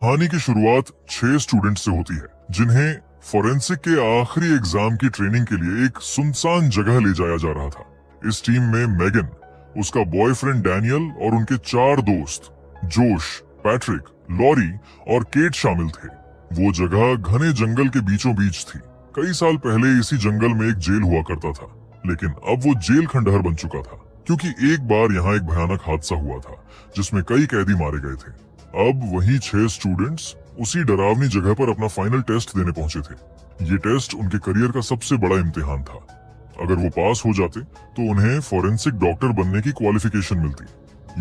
कहानी की शुरुआत 6 स्टूडेंट्स से होती है जिन्हें फोरेंसिक के आखिरी एग्जाम की ट्रेनिंग के लिए एक सुनसान जगह ले जाया जा रहा था। इस टीम में मेगन, उसका बॉयफ्रेंड डैनियल और उनके 4 दोस्त जोश, पैट्रिक, लॉरी और केट शामिल थे। वो जगह घने जंगल के बीचों बीच थी। कई साल पहले इसी जंगल में एक जेल हुआ करता था, लेकिन अब वो जेल खंडहर बन चुका था क्योंकि एक बार यहाँ एक भयानक हादसा हुआ था जिसमें कई कैदी मारे गए थे। अब वही 6 स्टूडेंट्स उसी डरावनी जगह पर अपना फाइनल टेस्ट देने पहुंचे थे। ये टेस्ट उनके करियर का सबसे बड़ा इम्तिहान था। अगर वो पास हो जाते तो उन्हें फोरेंसिक डॉक्टर बनने की क्वालिफिकेशन मिलती।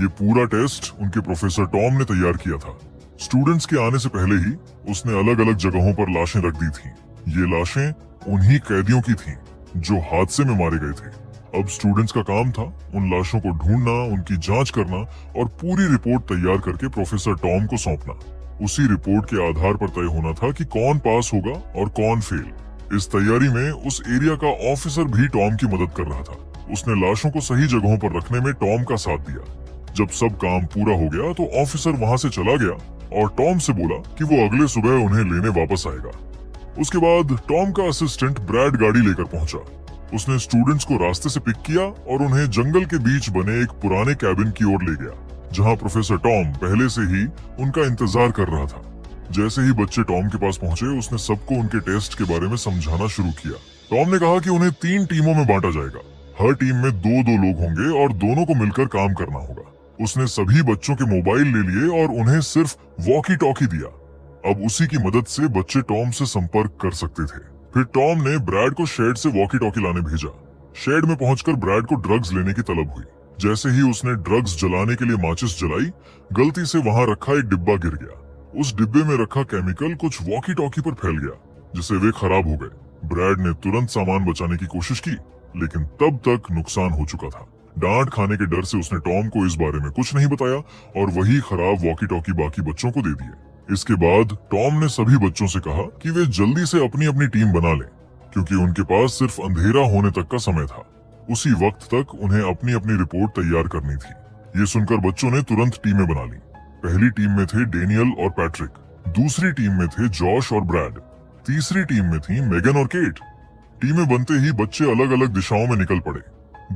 ये पूरा टेस्ट उनके प्रोफेसर टॉम ने तैयार किया था। स्टूडेंट्स के आने से पहले ही उसने अलग अलग जगहों पर लाशें रख दी थी। ये लाशें उन्हीं कैदियों की थीं जो हादसे में मारे गए थे। अब स्टूडेंट्स का काम था उन लाशों को ढूंढना, उनकी जांच करना और पूरी रिपोर्ट तैयार करके प्रोफेसर टॉम को सौंपना। उसी रिपोर्ट के आधार पर तय होना था कि कौन पास होगा और कौन फेल। इस तैयारी में उस एरिया का ऑफिसर भी टॉम की मदद कर रहा था। उसने लाशों को सही जगहों पर रखने में टॉम का साथ दिया। जब सब काम पूरा हो गया तो ऑफिसर वहां से चला गया और टॉम से बोला कि वो अगले सुबह उन्हें लेने वापस आएगा। उसके बाद टॉम का असिस्टेंट ब्रैड गाड़ी लेकर पहुंचा। उसने स्टूडेंट्स को रास्ते से पिक किया और उन्हें जंगल के बीच बने एक पुराने कैबिन की ओर ले गया, जहां प्रोफेसर टॉम पहले से ही उनका इंतजार कर रहा था। जैसे ही बच्चे टॉम के पास पहुंचे, उसने सबको उनके टेस्ट के बारे में समझाना शुरू किया। टॉम ने कहा कि उन्हें 3 टीमों में बांटा जाएगा। हर टीम में 2-2 लोग होंगे और दोनों को मिलकर काम करना होगा। उसने सभी बच्चों के मोबाइल ले लिए और उन्हें सिर्फ वॉकी टॉकी दिया। अब उसी की मदद से बच्चे टॉम से संपर्क कर सकते थे। फिर टॉम ने ब्रैड को शेड से वॉकी टॉकी लाने भेजा। शेड में पहुंचकर ब्रैड को ड्रग्स लेने की तलब हुई। जैसे ही उसने ड्रग्स जलाने के लिए माचिस जलाई, गलती से वहां रखा एक डिब्बा गिर गया। उस डिब्बे में रखा केमिकल कुछ वॉकी टॉकी पर फैल गया, जिससे वे खराब हो गए। ब्रैड ने तुरंत सामान बचाने की कोशिश की, लेकिन तब तक नुकसान हो चुका था। डांट खाने के डर से उसने टॉम को इस बारे में कुछ नहीं बताया और वही खराब वॉकी टॉकी बाकी बच्चों को दे दिए। इसके बाद टॉम ने सभी बच्चों से कहा कि वे जल्दी से अपनी अपनी टीम बना लें, क्योंकि उनके पास सिर्फ अंधेरा होने तक का समय था। उसी वक्त तक उन्हें अपनी अपनी रिपोर्ट तैयार करनी थी। ये सुनकर बच्चों ने तुरंत टीमें बना ली। पहली टीम में थे डेनियल और पैट्रिक, दूसरी टीम में थे जॉश और ब्रैड, तीसरी टीम में थी मेगन और केट। टीमें बनते ही बच्चे अलग अलग दिशाओं में निकल पड़े।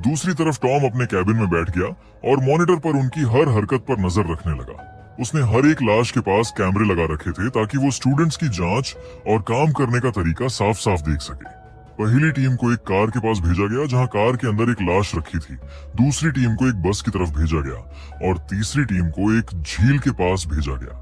दूसरी तरफ टॉम अपने कैबिन में बैठ गया और मॉनिटर पर उनकी हर हरकत पर नजर रखने लगा। उसने हर एक लाश के पास कैमरे लगा रखे थे ताकि वो स्टूडेंट्स की जांच और काम करने का तरीका साफ साफ देख सके। पहली टीम को एक कार के पास भेजा गया जहां कार के अंदर एक लाश रखी थी। दूसरी टीम को एक बस की तरफ भेजा गया और तीसरी टीम को एक झील के पास भेजा गया।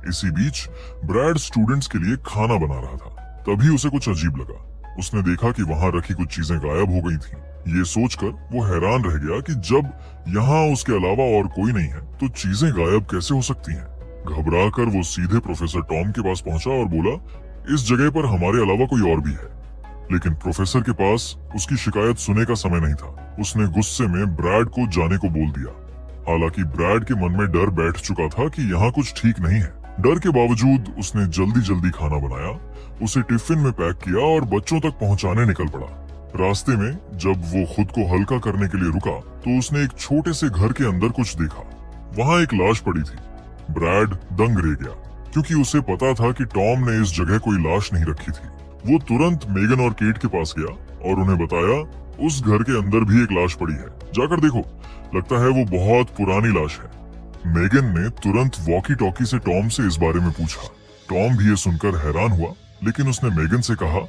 इसी बीच ब्रैड स्टूडेंट्स के लिए खाना बना रहा था। तभी उसे कुछ अजीब लगा। उसने देखा कि वहां रखी कुछ चीजें गायब हो गई थीं। ये सोचकर वो हैरान रह गया कि जब यहाँ उसके अलावा और कोई नहीं है तो चीजें गायब कैसे हो सकती हैं। घबराकर वो सीधे प्रोफेसर टॉम के पास पहुंचा और बोला, इस जगह पर हमारे अलावा कोई और भी है। लेकिन प्रोफेसर के पास उसकी शिकायत सुनने का समय नहीं था। उसने गुस्से में ब्रैड को जाने को बोल दिया। हालांकि ब्रैड के मन में डर बैठ चुका था कि यहाँ कुछ ठीक नहीं है। डर के बावजूद उसने जल्दी जल्दी खाना बनाया, उसे टिफिन में पैक किया और बच्चों तक पहुंचाने निकल पड़ा। रास्ते में जब वो खुद को हल्का करने के लिए रुका तो उसने एक छोटे से घर के अंदर कुछ देखा। वहां एक लाश पड़ी थी। ब्रैड दंग रह गया क्योंकि उसे पता था कि टॉम ने इस जगह कोई लाश नहीं रखी थी। वो तुरंत मेगन और केट के पास गया और उन्हें बताया, उस घर के अंदर भी एक लाश पड़ी है, जाकर देखो, लगता है वो बहुत पुरानी लाश है। मेगन ने तुरंत वॉकी टॉकी से टॉम से इस बारे में पूछा। टॉम भी ये सुनकर हैरान हुआ, लेकिन उसने मेगन से कहा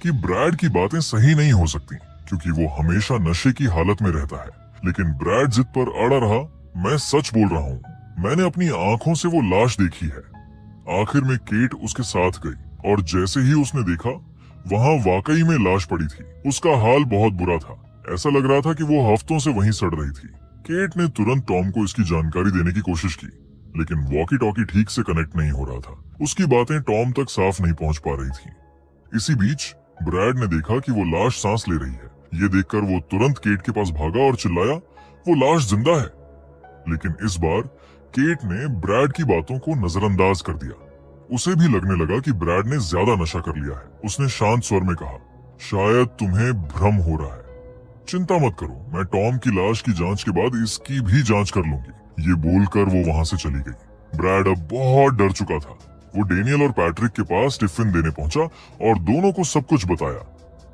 कि ब्रैड की बातें सही नहीं हो सकती क्योंकि वो हमेशा नशे की हालत में रहता है। लेकिन ब्रैड जिद पर अड़ा रहा, मैं सच बोल रहा हूँ, मैंने अपनी आंखों से वो लाश देखी है। आखिर में केट उसके साथ गई और जैसे ही उसने देखा वहां वाकई में लाश पड़ी थी। उसका हाल बहुत बुरा था। ऐसा लग रहा था कि वो हफ्तों से वहीं सड़ रही थी। केट ने तुरंत टॉम को इसकी जानकारी देने की कोशिश की, लेकिन वॉकी टॉकी ठीक से कनेक्ट नहीं हो रहा था। उसकी बातें टॉम तक साफ नहीं पहुंच पा रही थी। इसी बीच ब्रैड ने देखा कि वो लाश सांस ले रही है। ये देखकर वो तुरंत केट के पास भागा और चिल्लाया, वो लाश जिंदा है। लेकिन इस बार केट ने ब्रैड की बातों को नजरअंदाज कर दिया। उसे भी लगने लगा कि ब्रैड ने ज्यादा नशा कर लिया है। उसने शांत स्वर में कहा, शायद तुम्हें भ्रम हो रहा है। चिंता मत करो, मैं टॉम की लाश की जांच के बाद इसकी भी जांच कर लूंगी। ये बोलकर वो वहां से चली गई। ब्रैड अब बहुत डर चुका था। वो डेनियल और पैट्रिक के पास टिफिन देने पहुंचा और दोनों को सब कुछ बताया।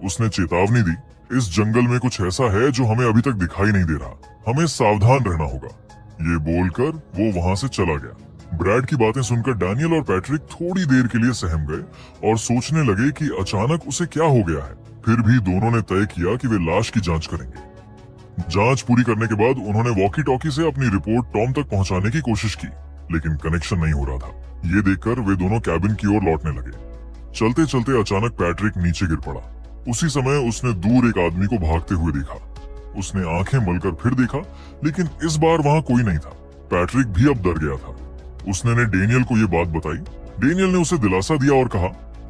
उसने चेतावनी दी, इस जंगल में कुछ ऐसा है जो हमें अभी तक दिखाई नहीं दे रहा, हमें सावधान रहना होगा। ये बोलकर वो वहां से चला गया। ब्रैड की बातें सुनकर डैनियल और पैट्रिक थोड़ी देर के लिए सहम गए और सोचने लगे कि अचानक उसे क्या हो गया है। फिर भी दोनों ने तय किया कि वे लाश की जांच करेंगे। जांच पूरी करने के बाद उन्होंने वॉकी टॉकी से अपनी रिपोर्ट टॉम तक पहुंचाने की कोशिश की, लेकिन कनेक्शन नहीं हो रहा था। ये देखकर वे दोनों कैबिन की ओर लौटने लगे। चलते चलते अचानक पैट्रिक नीचे गिर पड़ा। उसी समय उसने दूर एक आदमी को भागते हुए देखा। उसने आंखें मलकर फिर देखा, लेकिन इस बार वहां कोई नहीं था। पैट्रिक भी अब डर गया था। उसने डेनियल को ये बात बताई। डेनियल ने उसे दिलासा दिया और कहा,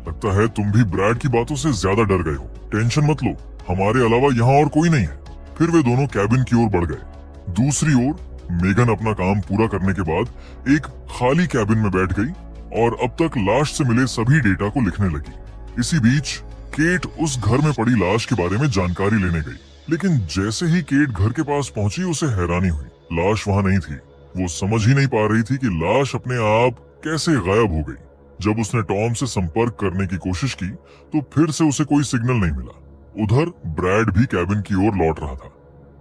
लगता है तुम भी ब्रैड की बातों से ज्यादा डर गए हो। टेंशन मत लो, हमारे अलावा यहाँ और कोई नहीं है। फिर वे दोनों कैबिन की ओर बढ़ गए। दूसरी ओर मेगन अपना काम पूरा करने के बाद एक खाली कैबिन में बैठ गई और अब तक लाश से मिले सभी डेटा को लिखने लगी। इसी बीच केट उस घर में पड़ी लाश के बारे में जानकारी लेने गई, लेकिन जैसे ही केट घर के पास पहुंची उसे हैरानी हुई। लाश वहां नहीं थी। वो समझ ही नहीं पा रही थी कि लाश अपने आप कैसे गायब हो गई। जब उसने टॉम से संपर्क करने की कोशिश की तो फिर से उसे कोई सिग्नल नहीं मिला। उधर ब्रैड भी कैबिन की ओर लौट रहा था।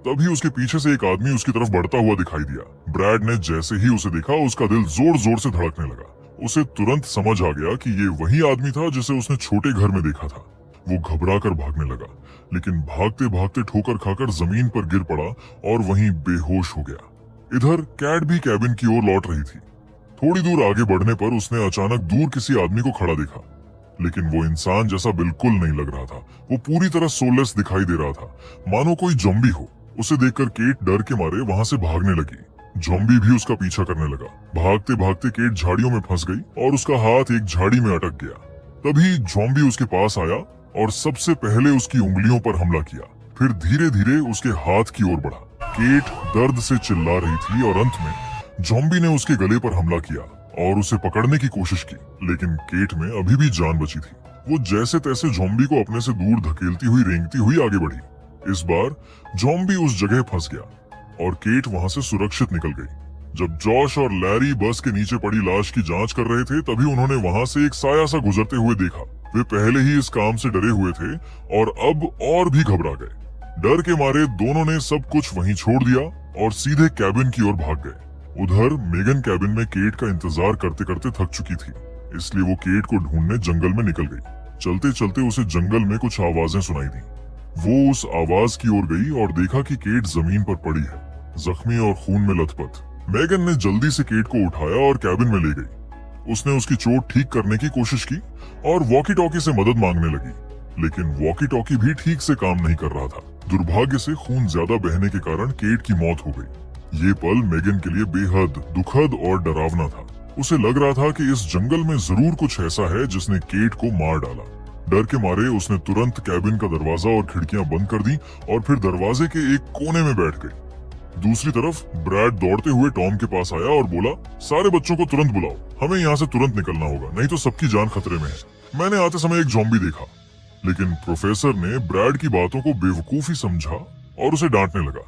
तभी उसके पीछे से एक आदमी उसकी तरफ बढ़ता हुआ दिखाई दिया। ब्रैड ने जैसे ही उसे देखा उसका दिल जोर जोर से धड़कने लगा। उसे तुरंत समझ आ गया कि ये वही आदमी था जिसे उसने छोटे घर में देखा था। वो घबरा कर भागने लगा, लेकिन भागते भागते ठोकर खाकर जमीन पर गिर पड़ा और वहीं बेहोश हो गया। इधर कैट भी कैबिन की ओर लौट रही थी। थोड़ी दूर आगे बढ़ने पर उसने अचानक दूर किसी आदमी को खड़ा देखा, लेकिन वो इंसान जैसा बिल्कुल नहीं लग रहा था। वो पूरी तरह सोललेस दिखाई दे रहा था, मानो कोई ज़ॉम्बी हो। उसे देखकर केट डर के मारे वहां से भागने लगी। ज़ॉम्बी भी उसका पीछा करने लगा। भागते भागते केट झाड़ियों में फंस गई और उसका हाथ एक झाड़ी में अटक गया। तभी ज़ॉम्बी उसके पास आया और सबसे पहले उसकी उंगलियों पर हमला किया, फिर धीरे धीरे उसके हाथ की ओर बढ़ा। केट दर्द से चिल्ला रही थी और अंत में ज़ॉम्बी ने उसके गले पर हमला किया और उसे पकड़ने की कोशिश की, लेकिन केट में अभी भी जान बची थी। वो जैसे तैसे ज़ॉम्बी को अपने से दूर धकेलती हुई रेंगती हुई आगे बढ़ी। इस बार ज़ॉम्बी उस जगह फंस गया और केट वहां से सुरक्षित निकल गई। जब जॉश और लैरी बस के नीचे पड़ी लाश की जांच कर रहे थे, तभी उन्होंने वहां से एक साया सा गुजरते हुए देखा। वे पहले ही इस काम से डरे हुए थे और अब और भी घबरा गए। डर के मारे दोनों ने सब कुछ वहीं छोड़ दिया और सीधे कैबिन की ओर भाग गए। उधर मेगन कैबिन में केट का इंतजार करते करते थक चुकी थी, इसलिए वो केट को ढूंढने जंगल में निकल गई। चलते चलते उसे जंगल में कुछ आवाजें सुनाई दी। वो उस आवाज की ओर गई और देखा कि केट जमीन पर पड़ी है, जख्मी और खून में लथपथ। मेगन ने जल्दी से केट को उठाया और कैबिन में ले गई। उसने उसकी चोट ठीक करने की कोशिश की और वॉकी टॉकी से मदद मांगने लगी, लेकिन वॉकी टॉकी भी ठीक से काम नहीं कर रहा था। दुर्भाग्य से खून ज्यादा बहने के कारण केट की मौत हो गई। ये पल मेगन के लिए बेहद दुखद और डरावना था। उसे लग रहा था कि इस जंगल में जरूर कुछ ऐसा है जिसने केट को मार डाला। डर के मारे उसने तुरंत कैबिन का दरवाजा और खिड़कियां बंद कर दी और फिर दरवाजे के एक कोने में बैठ गई। दूसरी तरफ ब्रैड दौड़ते हुए टॉम के पास आया और बोला, सारे बच्चों को तुरंत बुलाओ, हमें यहाँ से तुरंत निकलना होगा, नहीं तो सबकी जान खतरे में है। मैंने आते समय एक ज़ॉम्बी देखा। लेकिन प्रोफेसर ने ब्रैड की बातों को बेवकूफी समझा और उसे डांटने लगा।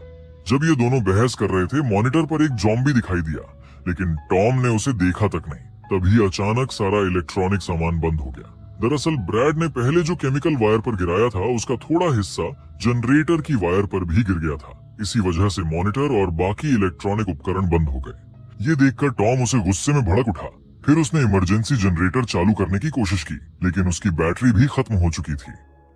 जब ये दोनों बहस कर रहे थे, मॉनिटर पर एक ज़ॉम्बी दिखाई दिया, लेकिन टॉम ने उसे देखा तक नहीं। तभी अचानक सारा इलेक्ट्रॉनिक सामान बंद हो गया। दरअसल ब्रैड ने पहले जो केमिकल वायर पर गिराया था, उसका थोड़ा हिस्सा जनरेटर की वायर पर भी गिर गया था। इसी वजह से मॉनिटर और बाकी इलेक्ट्रॉनिक उपकरण बंद हो गए। ये देखकर टॉम उसे गुस्से में भड़क उठा। फिर उसने इमरजेंसी जनरेटर चालू करने की कोशिश की, लेकिन उसकी बैटरी भी खत्म हो चुकी थी।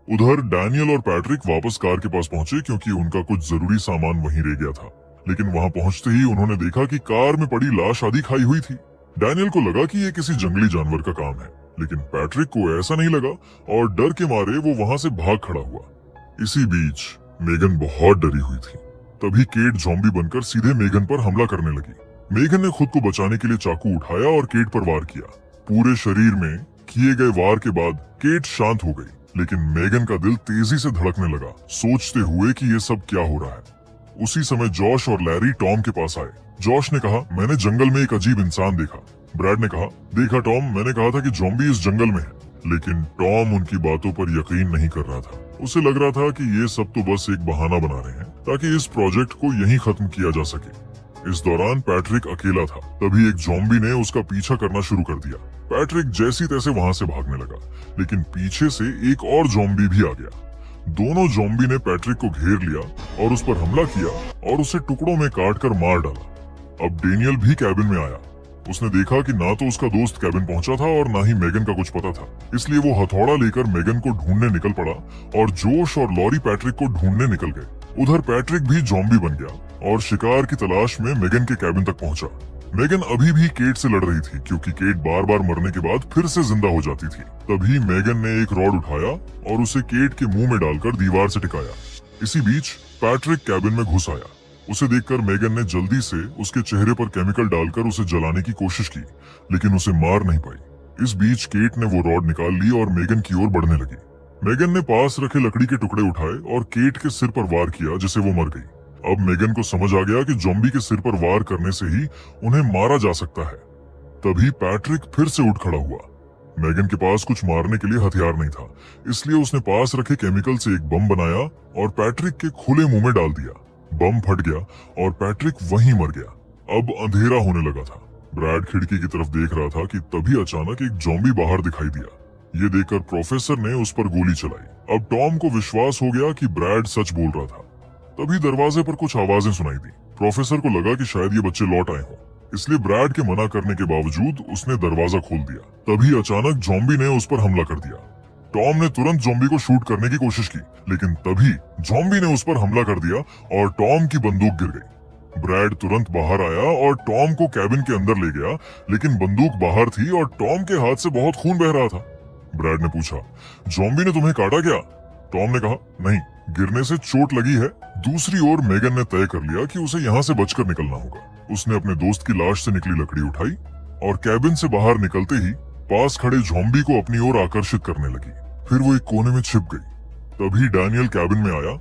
उधर डैनियल और पैट्रिक वापस कार के पास पहुंचे क्योंकि उनका कुछ जरूरी सामान वहीं रह गया था। लेकिन वहां पहुंचते ही उन्होंने देखा कि कार में पड़ी लाश आधी खाई हुई थी। डैनियल को लगा कि ये किसी जंगली जानवर का काम है, लेकिन पैट्रिक को ऐसा नहीं लगा और डर के मारे वो वहां से भाग खड़ा हुआ। इसी बीच मेगन बहुत डरी हुई थी। तभी केट ज़ॉम्बी बनकर सीधे मेगन पर हमला करने लगी। मेगन ने खुद को बचाने के लिए चाकू उठाया और केट पर वार किया। पूरे शरीर में किए गए वार के बाद केट शांत हो गई, लेकिन मेगन का दिल तेजी से धड़कने लगा, सोचते हुए कि ये सब क्या हो रहा है। उसी समय जॉश और लैरी टॉम के पास आए। जॉश ने कहा, मैंने जंगल में एक अजीब इंसान देखा। ब्रैड ने कहा, देखा टॉम, मैंने कहा था कि ज़ॉम्बी इस जंगल में है। लेकिन टॉम उनकी बातों पर यकीन नहीं कर रहा था। उसे लग रहा था कि ये सब तो बस एक बहाना बना रहे हैं ताकि इस प्रोजेक्ट को यहीं खत्म किया जा सके। इस दौरान पैट्रिक अकेला था। तभी एक ज़ॉम्बी ने उसका पीछा करना शुरू कर दिया। पैट्रिक जैसी तैसे वहां से भागने लगा, लेकिन पीछे से एक और ज़ॉम्बी भी आ गया। दोनों ज़ॉम्बी ने पैट्रिक को घेर लिया और उस पर हमला किया और उसे टुकड़ों में काटकर मार डाला। अब डेनियल भी कैबिन में आया। उसने देखा कि ना तो उसका दोस्त कैबिन पहुंचा था और ना ही मेगन का कुछ पता था, इसलिए वो हथौड़ा लेकर मेगन को ढूंढने निकल पड़ा और जोश और लॉरी पैट्रिक को ढूंढने निकल गए। उधर पैट्रिक भी ज़ॉम्बी बन गया और शिकार की तलाश में मेगन के कैबिन तक पहुंचा। मेगन अभी भी केट से लड़ रही थी, क्योंकि केट बार बार मरने के बाद फिर से जिंदा हो जाती थी। तभी मेगन ने एक रॉड उठाया और उसे केट के मुंह में डालकर दीवार से टिकाया। इसी बीच पैट्रिक कैबिन में घुस आया। उसे देखकर मेगन ने जल्दी से उसके चेहरे पर केमिकल डालकर उसे जलाने की कोशिश की, लेकिन उसे मार नहीं पाई। इस बीच केट ने वो रॉड निकाल ली और मेगन की ओर बढ़ने लगी। मेगन ने पास रखे लकड़ी के टुकड़े उठाए और केट के सिर पर वार किया, जिससे वो मर गई। अब मेगन को समझ आ गया कि ज़ॉम्बी के सिर पर वार करने से ही उन्हें मारा जा सकता है। तभी पैट्रिक फिर से उठ खड़ा हुआ। मेगन के पास कुछ मारने के लिए हथियार नहीं था, इसलिए उसने पास रखे केमिकल से एक बम बनाया और पैट्रिक के खुले मुंह में डाल दिया। बम फट गया और पैट्रिक वहीं मर गया। अब अंधेरा होने लगा था। ब्रैड खिड़की की तरफ देख रहा था कि तभी अचानक एक ज़ॉम्बी बाहर दिखाई दिया। ये देखकर प्रोफेसर ने उस पर गोली चलाई। अब टॉम को विश्वास हो गया कि ब्रैड सच बोल रहा था। तभी दरवाजे पर कुछ आवाजें सुनाई दी। प्रोफेसर को लगा कि शायद ये बच्चे लौट आए हों, इसलिए ब्रैड के मना करने के बावजूद उसने दरवाजा खोल दिया। तभी अचानक ज़ॉम्बी ने उस पर हमला कर दिया। टॉम ने तुरंत ज़ॉम्बी को शूट करने की कोशिश की, लेकिन तभी ज़ॉम्बी ने उस पर हमला कर दिया और टॉम की बंदूक गिर गई। ब्रैड तुरंत बाहर आया और टॉम को कैबिन के अंदर ले गया, लेकिन बंदूक बाहर थी और टॉम के हाथ से बहुत खून बह रहा था। ब्रैड ने पूछा, ज़ॉम्बी ने तुम्हें काटा क्या? टॉम ने कहा, नहीं, गिरने से चोट लगी है। दूसरी ओर मेगन ने तय कर लिया कि उसे यहाँ से बचकर निकलना होगा। उसने अपने दोस्त की लाश से निकली लकड़ी उठाई और कैबिन से बाहर निकलते ही पास खड़े ज़ॉम्बी को अपनी ओर आकर्षित करने लगी। फिर वो एक कोने में छिप गई। तभी डैनियल कैबिन में आया।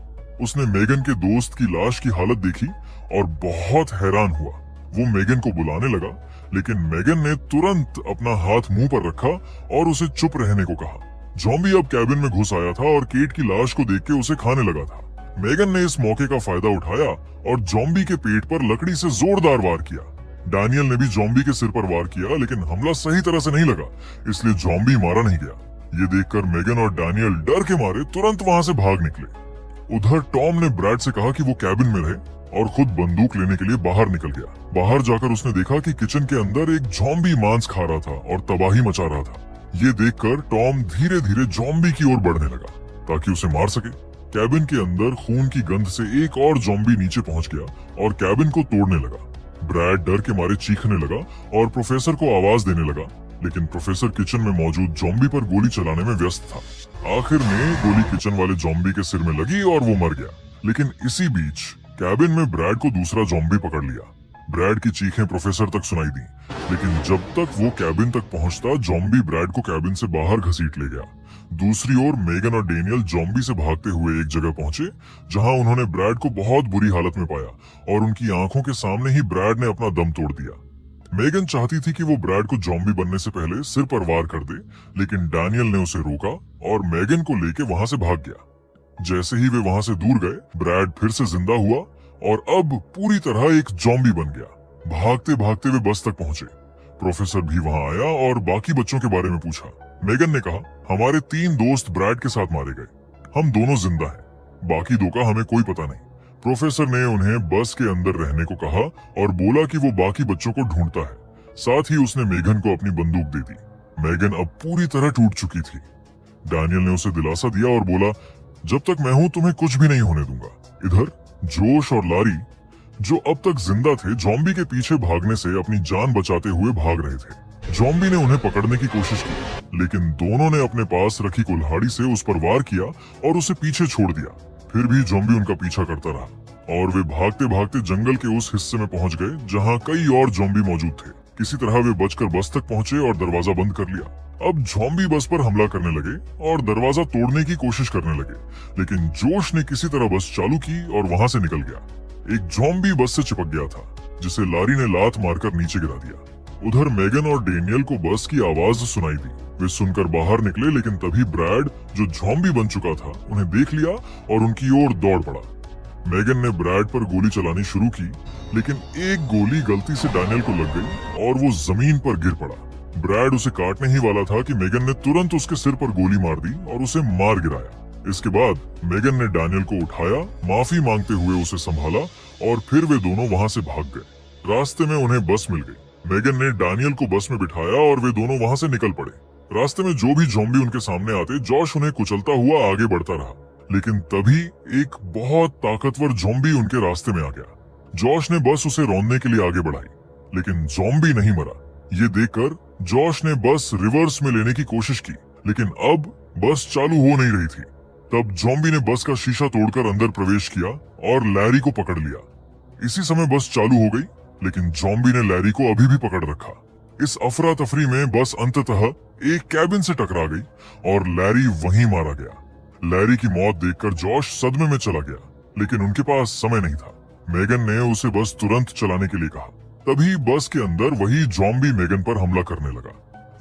उसने मेगन के दोस्त की लाश की हालत देखी और बहुत हैरान हुआ। वो मेगन को बुलाने लगा, लेकिन मेगन ने तुरंत अपना हाथ मुंह पर रखा और उसे चुप रहने को कहा। ज़ॉम्बी अब कैबिन में घुस आया था और केट की लाश को देख के उसे खाने लगा था। मेगन ने इस मौके का फायदा उठाया और ज़ॉम्बी के पेट पर लकड़ी से जोरदार वार किया। डैनियल ने भी ज़ॉम्बी के सिर पर वार किया, लेकिन हमला सही तरह से नहीं लगा, इसलिए ज़ॉम्बी मारा नहीं गया। ये देखकर मेगन और डैनियल डर के मारे तुरंत वहां से भाग निकले। उधर टॉम ने ब्रैड से कहा कि वो कैबिन में रहे और खुद बंदूक लेने के लिए बाहर निकल गया। बाहर जाकर उसने देखा कि किचन के अंदर एक ज़ॉम्बी मांस खा रहा था और तबाही मचा रहा था। ये देखकर टॉम धीरे धीरे ज़ॉम्बी की ओर बढ़ने लगा ताकि उसे मार सके। कैबिन के अंदर खून की गंध से एक और ज़ॉम्बी नीचे पहुंच गया और कैबिन को तोड़ने लगा। ब्रैड डर के मारे चीखने लगा और प्रोफेसर को आवाज देने लगा, लेकिन प्रोफेसर किचन में मौजूद ज़ॉम्बी पर गोली चलाने में व्यस्त था। आखिर में गोली किचन वाले ज़ॉम्बी के सिर में लगी और वो मर गया। लेकिन इसी बीच कैबिन में ब्रैड को दूसरा ज़ॉम्बी पकड़ लिया। ब्रैड की चीखें प्रोफेसर तक सुनाई दी, लेकिन जब तक वो कैबिन तक पहुंचता, ज़ॉम्बी ब्रैड को कैबिन से बाहर घसीट ले गया। दूसरी ओर मेगन और डेनियल ज़ॉम्बी से भागते हुए एक जगह पहुंचे, जहां उन्होंने ब्रैड को बहुत बुरी हालत में पाया और उनकी आंखों के सामने ही ब्रैड ने अपना दम तोड़ दिया। मेगन चाहती थी कि वो ब्रैड को ज़ॉम्बी बनने से पहले सिर पर वार कर दे, लेकिन डैनियल ने उसे रोका और मेगन को लेके वहां से भाग गया। जैसे ही वे वहां से दूर गए, ब्रैड फिर से जिंदा हुआ और अब पूरी तरह एक ज़ॉम्बी बन गया। भागते भागते वे बस तक पहुंचे। प्रोफेसर भी वहां आया और बाकी बच्चों के बारे में पूछा। मेगन ने कहा, हमारे 3 दोस्त ब्रैड के साथ मारे गए, हम दोनों जिंदा हैं, बाकी 2 का हमें कोई पता नहीं। प्रोफेसर ने उन्हें बस के अंदर रहने को कहा और बोला कि वो बाकी बच्चों को ढूंढता है। साथ ही उसने मेगन को अपनी बंदूक दे दी। मेगन अब पूरी तरह टूट चुकी थी। डैनियल ने उसे दिलासा दिया और बोला, जब तक मैं हूं तुम्हें कुछ भी नहीं होने दूंगा। इधर जोश और लारी, जो अब तक जिंदा थे, ज़ॉम्बी के पीछे भागने से अपनी जान बचाते हुए भाग रहे थे। ज़ॉम्बी ने उन्हें पकड़ने की कोशिश की, लेकिन दोनों ने अपने पास रखी कुल्हाड़ी से उस पर वार किया और उसे पीछे छोड़ दिया। फिर भी ज़ॉम्बी उनका पीछा करता रहा और वे भागते भागते जंगल के उस हिस्से में पहुंच गए जहां कई और ज़ॉम्बी मौजूद थे। किसी तरह वे बचकर बस तक पहुंचे और दरवाजा बंद कर लिया। अब ज़ॉम्बी बस पर हमला करने लगे और दरवाजा तोड़ने की कोशिश करने लगे, लेकिन जोश ने किसी तरह बस चालू की और वहां से निकल गया। एक ज़ॉम्बी बस से चिपक गया था, जिसे लारी ने लात मारकर नीचे गिरा दिया। उधर मेगन और डेनियल को बस की आवाज सुनाई दी। वे सुनकर बाहर निकले, लेकिन तभी ब्रैड, जो ज़ॉम्बी बन चुका था, उन्हें देख लिया और उनकी ओर दौड़ पड़ा। मेगन ने ब्रैड पर गोली चलानी शुरू की, लेकिन एक गोली गलती से डैनियल को लग गई और वो जमीन पर गिर पड़ा। ब्रैड उसे काटने ही वाला था कि मेगन ने तुरंत उसके सिर पर गोली मार दी और उसे मार गिराया। इसके बाद मेगन ने डैनियल को उठाया, माफी मांगते हुए उसे संभाला और फिर वे दोनों वहां से भाग गए। रास्ते में उन्हें बस मिल गई। मेगन ने डैनियल को बस में बिठाया और वे दोनों वहां से निकल पड़े। रास्ते में जो भी ज़ॉम्बी उनके सामने आते, जॉश उन्हें कुचलता हुआ आगे बढ़ता रहा। लेकिन तभी एक बहुत ताकतवर ज़ॉम्बी उनके रास्ते में आ गया। जॉश ने बस उसे रौंदने के लिए आगे बढ़ाई, लेकिन ज़ॉम्बी नहीं मरा। ये देखकर जॉश ने बस रिवर्स में लेने की कोशिश की, लेकिन अब बस चालू हो नहीं रही थी। तब ज़ॉम्बी ने बस का शीशा तोड़कर अंदर प्रवेश किया और लैरी को पकड़ लिया। इसी समय बस चालू हो गई, लेकिन ज़ॉम्बी ने लैरी को अभी भी पकड़ रखा। इस अफरा तफरी में बस अंततः एक कैबिन से टकरा गई और लैरी वहीं मारा गया। लैरी की मौत देखकर जॉश सदमे में चला गया, लेकिन उनके पास समय नहीं था। मेगन ने उसे बस तुरंत चलाने के लिए कहा। तभी बस के अंदर वही ज़ॉम्बी मेगन पर हमला करने लगा।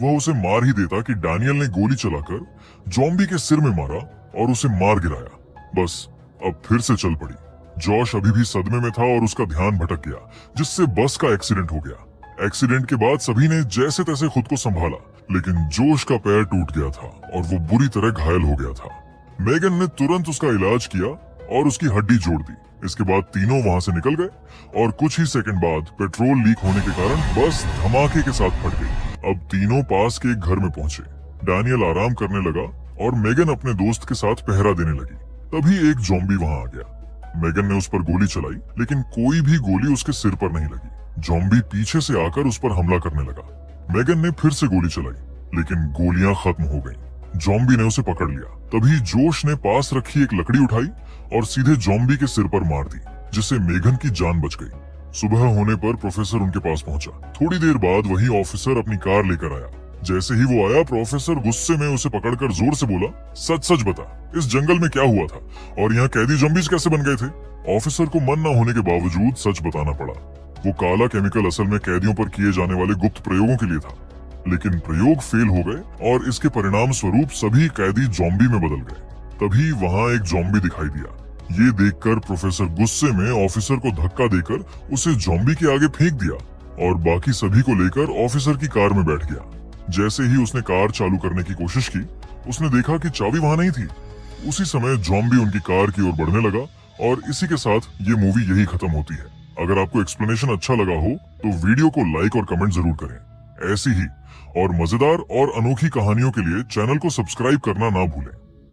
वह उसे मार ही देता कि डैनियल ने गोली चलाकर ज़ॉम्बी के सिर में मारा और उसे मार गिराया। बस अब फिर से चल पड़ी। जॉश अभी भी सदमे में था और उसका ध्यान भटक गया, जिससे बस का एक्सीडेंट हो गया। एक्सीडेंट के बाद सभी ने जैसे तैसे खुद को संभाला, लेकिन जोश का पैर टूट गया था और वो बुरी तरह घायल हो गया था। मेगन ने तुरंत उसका इलाज किया और उसकी हड्डी जोड़ दी। इसके बाद तीनों वहां से निकल गए और कुछ ही सेकंड बाद पेट्रोल लीक होने के कारण बस धमाके के साथ फट गई। अब तीनों पास के एक घर में पहुंचे। डैनियल आराम करने लगा और मेगन अपने दोस्त के साथ पहरा देने लगी। तभी एक ज़ॉम्बी वहां आ गया। मेगन ने उस पर गोली चलाई, लेकिन कोई भी गोली उसके सिर पर नहीं लगी। ज़ॉम्बी पीछे से आकर उस पर हमला करने लगा। मेगन ने फिर से गोली चलाई, लेकिन गोलियां खत्म हो गईं। ज़ॉम्बी ने उसे पकड़ लिया। तभी जोश ने पास रखी एक लकड़ी उठाई और सीधे ज़ॉम्बी के सिर पर मार दी, जिससे मेगन की जान बच गई। सुबह होने पर प्रोफेसर उनके पास पहुंचा। थोड़ी देर बाद वही ऑफिसर अपनी कार लेकर आया। जैसे ही वो आया, प्रोफेसर गुस्से में उसे पकड़कर जोर से बोला, सच सच बता, इस जंगल में क्या हुआ था और यहाँ कैदी ज़ॉम्बीज कैसे बन गए थे? ऑफिसर को मन न होने के बावजूद सच बताना पड़ा। वो काला केमिकल असल में कैदियों पर किए जाने वाले गुप्त प्रयोगों के लिए था, लेकिन प्रयोग फेल हो गए और इसके परिणाम स्वरूप सभी कैदी ज़ॉम्बी में बदल गए। तभी वहां एक ज़ॉम्बी दिखाई दिया। ये देखकर प्रोफेसर गुस्से में ऑफिसर को धक्का देकर उसे ज़ॉम्बी के आगे फेंक दिया और बाकी सभी को लेकर ऑफिसर की कार में बैठ गया। जैसे ही उसने कार चालू करने की कोशिश की, उसने देखा कि चाबी वहां नहीं थी। उसी समय ज़ॉम्बी उनकी कार की ओर बढ़ने लगा और इसी के साथ ये मूवी यही खत्म होती है। अगर आपको एक्सप्लेनेशन अच्छा लगा हो तो वीडियो को लाइक और कमेंट जरूर करें। ऐसी ही और मजेदार और अनोखी कहानियों के लिए चैनल को सब्सक्राइब करना ना भूलें।